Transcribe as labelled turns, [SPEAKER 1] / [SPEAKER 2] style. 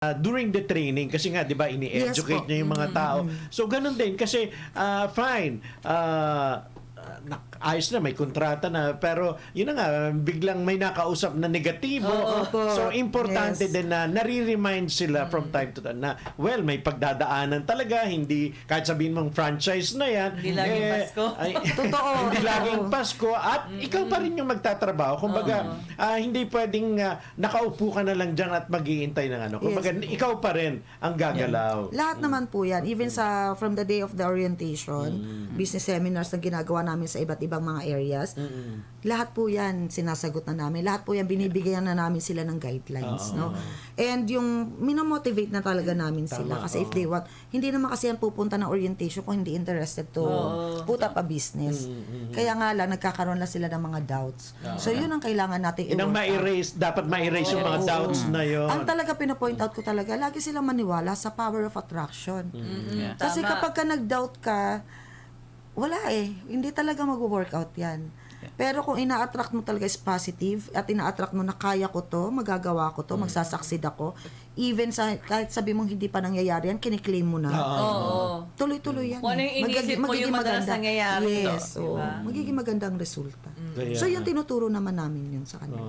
[SPEAKER 1] during the training kasi nga 'di ba ini-educate
[SPEAKER 2] Yes po.
[SPEAKER 1] niya yung mga tao. So ganun din kasi fine. Ayos na may kontrata na pero yun na nga biglang may nakausap na negatibo.
[SPEAKER 2] Opo.
[SPEAKER 1] So importante
[SPEAKER 2] Yes.
[SPEAKER 1] din na nare-remind sila from time to time na well may pagdadaanan talaga, hindi kahit sabihin mong franchise na yan
[SPEAKER 3] Hindi laging Pasko.
[SPEAKER 2] Totoo.
[SPEAKER 1] hindi laging Pasko at ikaw pa rin yung magtatrabaho. Kumbaga hindi pwedeng nakaupo ka na lang diyan at mag-iintay ng ano. Kumbaga ikaw pa rin ang gagalaw.
[SPEAKER 2] Lahat naman po yan. Even from the day of the orientation, business seminars na ginagawa namin sa iba't ibang mga areas, lahat po yan sinasagot na namin. Lahat po yan binibigyan na namin sila ng guidelines. No? And yung minomotivate na talaga namin sila. Kasi if they want, hindi naman kasi yan pupunta ng orientation kung hindi interested to put up a business. Kaya nga lang, nagkakaroon lang sila ng mga doubts. So yun ang kailangan natin
[SPEAKER 1] Inang
[SPEAKER 2] i-work out.
[SPEAKER 1] ma-erase, dapat ma-erase yung mga doubts na yon.
[SPEAKER 2] Ang talaga pinapoint out ko talaga, lagi silang maniwala sa power of attraction.
[SPEAKER 3] Yeah.
[SPEAKER 2] Kasi
[SPEAKER 3] Tama.
[SPEAKER 2] kapag ka nag-doubt ka, wala eh. Hindi talaga mag-workout yan. Pero kung ina-attract mo talaga is positive at ina-attract mo na kaya ko to, magagawa ko to, magsasucceed ako, even kahit sabi mong hindi pa nangyayari yan, kiniklaim mo na.
[SPEAKER 3] Oo.
[SPEAKER 2] Tuloy-tuloy yan.
[SPEAKER 3] Kung ano yung inisip mo, yung madalas nangyayari
[SPEAKER 2] Yes.
[SPEAKER 3] to, diba?
[SPEAKER 2] Magiging magandang resulta.
[SPEAKER 1] Kaya
[SPEAKER 2] So yung tinuturo naman namin yun sa kanila.